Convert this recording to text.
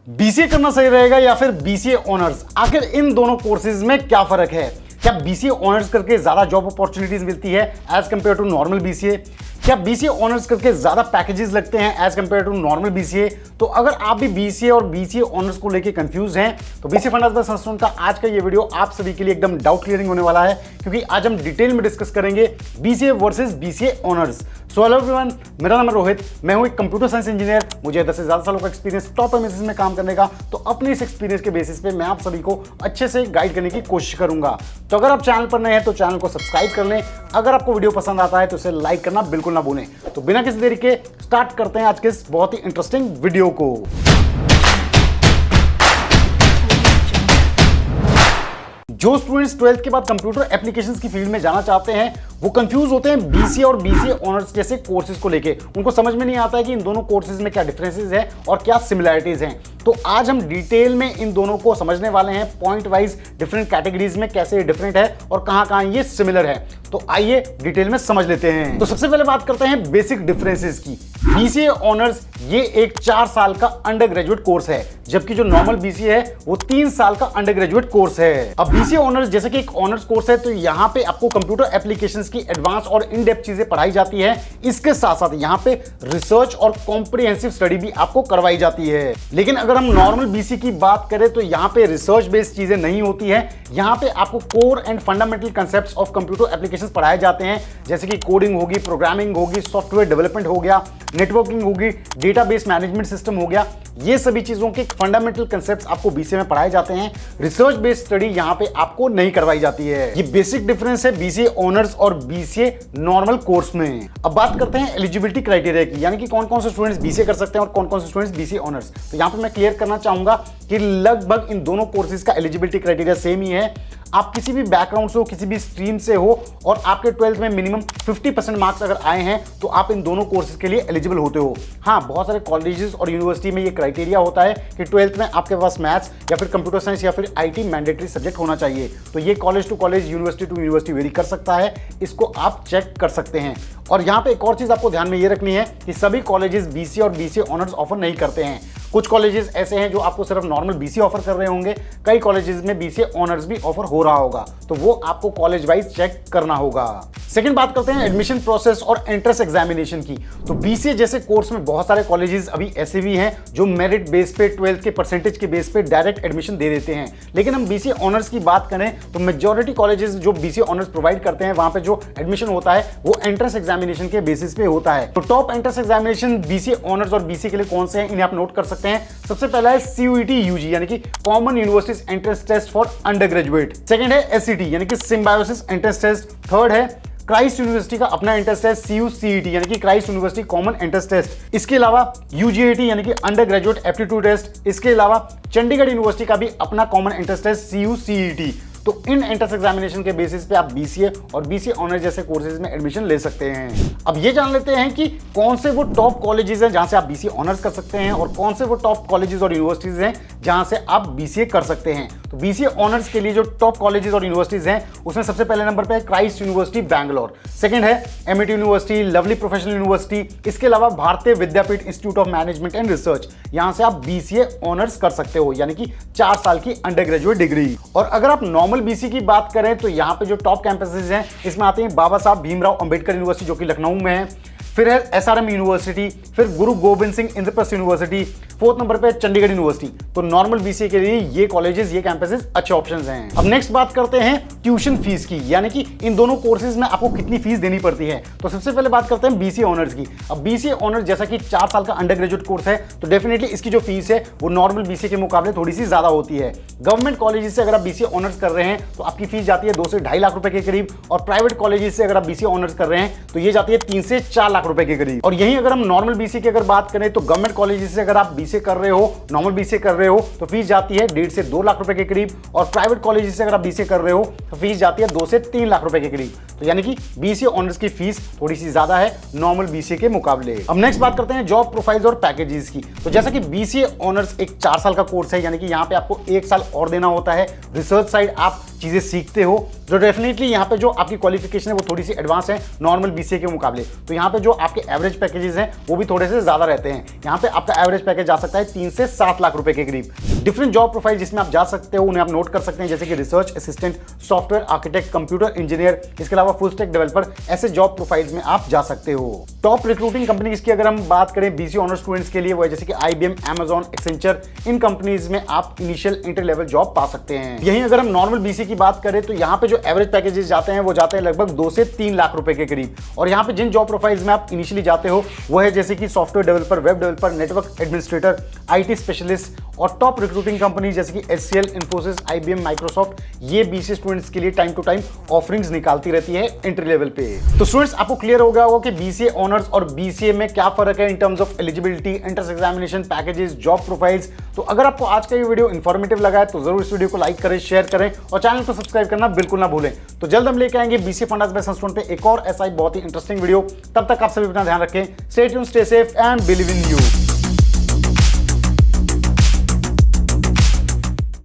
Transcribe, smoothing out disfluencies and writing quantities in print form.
BCA करना सही रहेगा या फिर बीसीए ऑनर्स, आखिर इन दोनों कोर्सेज में क्या फर्क है? क्या बीसीए ऑनर्स करके ज्यादा जॉब अपॉर्चुनिटीज मिलती है as compare to normal BCA? क्या बीसीए ऑनर्स करके ज्यादा पैकेजेस लगते हैं as compare to normal BCA? तो अगर आप भी बीसीए और बीसीए ऑनर्स को लेके कंफ्यूज हैं तो बीसीए फंडामेंटल्स संस्थान का आज का ये वीडियो आप सभी के लिए एकदम डाउट क्लियरिंग होने वाला है, क्योंकि आज हम डिटेल में डिस्कस करेंगे BCA versus BCA honours. So hello everyone, मेरा नाम है रोहित, मैं हूं एक कंप्यूटर साइंस इंजीनियर। मुझे 10 से ज्यादा सालों का एक्सपीरियंस टॉप एमएनसीज में काम करने का, तो अपने इस एक्सपीरियंस के बेसिस पे मैं आप सभी को अच्छे से गाइड करने की कोशिश करूंगा। तो अगर आप चैनल पर नए हैं तो चैनल को सब्सक्राइब कर लें। अगर आपको वीडियो पसंद आता है तो इसे लाइक करना बिल्कुल ना भूलें। तो बिना किसी देरी के स्टार्ट करते हैं आज के इस बहुत ही इंटरेस्टिंग वीडियो को। जो स्टूडेंट्स 12th के बाद कंप्यूटर एप्लीकेशंस की फील्ड में जाना चाहते हैं वो कंफ्यूज होते हैं बीसीए और बीसीए ऑनर्स जैसे कोर्सेज को लेके। उनको समझ में नहीं आता है कि इन दोनों कोर्सेज में क्या डिफरेंसेस हैं और क्या सिमिलैरिटीज हैं। तो आज हम डिटेल में इन दोनों को समझने वाले हैं, पॉइंट वाइज डिफरेंट कैटेगरीज में कैसे ये डिफरेंट है और कहां ये सिमिलर है। तो आइए डिटेल में समझ लेते हैं। तो सबसे पहले बात करते हैं बेसिक डिफरेंसेस की। बीसीए ऑनर्स ये एक 4 साल का अंडर ग्रेजुएट कोर्स है, जबकि जो नॉर्मल बीसीए है वो 3 साल का अंडर ग्रेजुएट कोर्स है। अब बीसीए ऑनर्स जैसे कि एक ऑनर्स कोर्स है, तो यहाँ पे आपको कंप्यूटर एप्लीकेशंस की एडवांस और इन डेप्थ चीजें पढ़ाई जाती है। इसके साथ साथ यहाँ पे रिसर्च और कॉम्प्रिहेंसिव स्टडी भी आपको करवाई जाती है। लेकिन अगर हम नॉर्मल बीसीए की बात करें तो यहाँ पे रिसर्च बेस्ड चीजें नहीं होती है। यहाँ पे आपको core and fundamental concepts of computer applications पढ़ाए जाते हैं, जैसे कि कोडिंग होगी, प्रोग्रामिंग होगी, सॉफ्टवेयर डेवलपमेंट हो गया, नेटवर्किंग होगी, डेटाबेस मैनेजमेंट सिस्टम हो गया। ये सभी चीजों के फंडामेंटल कंसेप्ट्स आपको बीसीए में पढ़ाए जाते हैं। रिसर्च बेस्ड स्टडी यहाँ पे आपको नहीं करवाई जाती है। ये बेसिक डिफरेंस है बीसीए ऑनर्स और बीसीए नॉर्मल कोर्स में। अब बात करते हैं एलिजिबिलिटी क्राइटेरिया की, यानी कि कौन कौन से स्टूडेंट्स बीसीए कर सकते हैं और कौन कौन से स्टूडेंट्स बीसीए ऑनर्स। तो यहाँ पे मैं क्लियर करना चाहूंगा कि लगभग इन दोनों कोर्सेज का एलिजिबिलिटी क्राइटेरिया सेम ही है। आप किसी भी बैकग्राउंड से हो, किसी भी स्ट्रीम से हो और आपके 12th में मिनिमम 50% मार्क्स अगर आए हैं तो आप इन दोनों कोर्सेज के लिए एलिजिबल होते हो। हाँ, बहुत सारे कॉलेजेस और यूनिवर्सिटी में ये क्राइटेरिया होता है कि 12th में आपके पास मैथ्स या फिर कंप्यूटर साइंस या फिर आईटी मैंडेटरी सब्जेक्ट होना चाहिए। तो ये college to college, university to university vary कर सकता है, इसको आप चेक कर सकते हैं। और यहाँ पे एक और चीज आपको ध्यान में ये रखनी है कि सभी कॉलेजेस बीसीए और बीसीए ऑनर्स ऑफर नहीं करते हैं। कुछ कॉलेजेस ऐसे हैं जो आपको सिर्फ नॉर्मल बीसीए ऑफर कर रहे होंगे, कई कॉलेजेस में बीसीए ऑनर्स भी ऑफर हो रहा होगा, तो वो आपको कॉलेज वाइज चेक करना होगा। सेकंड बात करते हैं एडमिशन प्रोसेस और एंट्रेंस एग्जामिनेशन की। तो बीसीए जैसे कोर्स में बहुत सारे कॉलेजेस अभी ऐसे भी हैं जो मेरिट बेस पे 12th के परसेंटेज के बेस पे डायरेक्ट एडमिशन दे देते हैं। लेकिन हम बीसीए ऑनर्स की बात करें तो मेजॉरिटी कॉलेजेस जो बीसीए ऑनर्स प्रोवाइड करते हैं, वहां पे जो एडमिशन होता है वो एंट्रेंस एग्जामिनेशन के बेसिस पे होता है। तो top entrance examination BCA honours और बीसीए के लिए कौन से हैं, इन्हें आप नोट कर सकते हैं। सबसे पहला है सीयूईटी यूजी, यानी कि common universities entrance test for under graduate. Second है एससीटी, यानी कि सिम्बायोसिस एंट्रेंस टेस्ट। थर्ड है क्राइस्ट यूनिवर्सिटी का अपना एंट्रेंस टेस्ट सीयूसीईटी, यानी कि Christ University common entrance test. इसके अलावा यूजीएटी, यानी कि अंडर ग्रेजुएट एप्टीट्यूड टेस्ट। इसके अलावा चंडीगढ़ यूनिवर्सिटी का भी अपना कॉमन एंट्रेंस टेस्ट सीयूसीईटी। तो इन एंट्रेंस एग्जामिनेशन के बेसिस पे आप बीसीए और बीसीए ऑनर्स जैसे कोर्सेज में एडमिशन ले सकते हैं। अब ये जान लेते हैं कि कौन से वो टॉप कॉलेजेस हैं जहां से आप बीसीए ऑनर्स कर सकते हैं और कौन से वो टॉप कॉलेजेस और यूनिवर्सिटीज हैं जहां से आप बीसीए कर सकते हैं। तो बीसीए ऑनर्स के लिए जो टॉप कॉलेजेस और यूनिवर्सिटीज हैं उसमें सबसे पहले नंबर पे है क्राइस्ट यूनिवर्सिटी बैंगलोर। सेकंड है MIT university, lovely professional university. इसके अलावा Bharati Vidyapeeth institute of management and research, यहां से आप बीसीए ऑनर्स कर सकते हो, यानी कि 4 साल की अंडर ग्रेजुएट डिग्री। और अगर आप नॉर्मल बीसीए की बात करें तो यहाँ पे जो टॉप कैंपसेस हैं इसमें आते हैं बाबा साहब भीमराव अंबेडकर यूनिवर्सिटी जो कि लखनऊ में है, फिर है एसआरएम यूनिवर्सिटी, फिर गुरु Govind Singh Indraprastha university, 4th number पे चंडीगढ़ यूनिवर्सिटी। तो नॉर्मल बीसीए के लिए ये कॉलेजेस, ये कैंपसेस अच्छे ऑप्शंस हैं। अब नेक्स्ट बात करते हैं ट्यूशन फीस की, यानी कि इन दोनों कोर्सेज में आपको कितनी फीस देनी पड़ती है। तो सबसे पहले बात करते हैं बीसीए ऑनर्स की। अब बीसीए ऑनर्स जैसा कि 4 साल का अंडर ग्रेजुएट कोर्स है, तो डेफिनेटली इसकी जो फीस है वो नॉर्मल बीसीए के मुकाबले थोड़ी सी ज्यादा होती है। गवर्नमेंट कॉलेजेस से अगर आप बीसीए ऑनर्स कर रहे हैं तो आपकी फीस जाती है 2 से 2.5 लाख रुपए के करीब, और प्राइवेट कॉलेजेस से अगर आप बीसीए ऑनर्स कर रहे हैं तो ये जाती है 3 से 4 लाख रुपए के करीब। और यहीं अगर हम नॉर्मल बीसीए की अगर बात करें तो गवर्नमेंट कॉलेजेस से अगर आप बीसीए कर रहे हो, नॉर्मल बीसीए कर रहे हो, तो फीस जाती है 1.5 से 2 लाख रुपए के करीब, और प्राइवेट कॉलेजेस से अगर आप बीसीए कर रहे हो तो फीस जाती है 2 से 3 लाख रुपए के करीब। तो यानी कि बीसीए ऑनर्स की फीस थोड़ी सी ज्यादा है नॉर्मल बीसीए के मुकाबले। अब नेक्स्ट बात करते हैं जॉब प्रोफाइल्स और पैकेजेस की। तो जैसा कि बीसीए ऑनर्स एक 4 साल का कोर्स है, यानी कि यहाँ पे आपको 1 साल और देना होता है। रिसर्च साइड आप चीजें सीखते हो, जो डेफिनेटली यहाँ पे जो आपकी क्वालिफिकेशन है वो थोड़ी सी एडवांस है नॉर्मल बीसीए के मुकाबले। तो यहाँ पे जो आपके एवरेज पैकेजेस हैं वो भी थोड़े से ज्यादा रहते हैं। यहाँ पे आपका एवरेज पैकेज जा सकता है 3 से 7 लाख रुपए के करीब। डिफरेंट जॉब प्रोफाइल जिसमें आप जा सकते हो उन्हें आप नोट कर सकते हैं, जैसे कि research assistant, software architect, computer engineer, इसके अलावा फुल स्टैक डेवलपर, ऐसे जॉब प्रोफाइल्स में आप जा सकते हो। टॉप रिक्रूटिंग कंपनीज की अगर हम बात करें बीसीए ऑनर्स स्टूडेंट्स के लिए, वो है जैसे कि IBM, Amazon, एक्सेंचर, इन कंपनीज में आप इनिशियल एंट्री लेवल जॉब पा सकते हैं। यहीं अगर हम नॉर्मल बीसीए की बात करें तो यहाँ पे जो एवरेज पैकेजेस जाते हैं वो जाते हैं लगभग 2 से 3 लाख रुपए के करीब। और यहाँ पे जिन जॉब प्रोफाइल्स में आप इनिशियली जाते हो वो है जैसे कि software developer, web developer, network administrator, IT specialist, और टॉप रिक्रूटिंग कंपनी जैसे कि HCL, इन्फोसिस, IBM, माइक्रोसॉफ्ट, ये बीसीए स्टूडेंट्स के लिए टाइम टू टाइम ऑफरिंग्स निकालती रहती है एंट्री लेवल पे। तो स्टूडेंट्स आपको क्लियर हो गया होगा कि बीसीए ऑनर्स और बीसीए में क्या फर्क है in terms of eligibility, entrance examination, packages, job profiles. तो अगर आपको आज का ये वीडियो इन्फॉर्मेटिव लगा है तो जरूर इस वीडियो को लाइक करें, शेयर करें और चैनल को सब्सक्राइब करना बिल्कुल ना भूलें। तो जल्द हम लेके आएंगे बीसीए फंडास बाय सनस्टोन पे एक और ऐसा ही बहुत ही इंटरेस्टिंग वीडियो। तब तक आप सभी अपना ध्यान रखें। Stay tuned, stay safe and believe in you.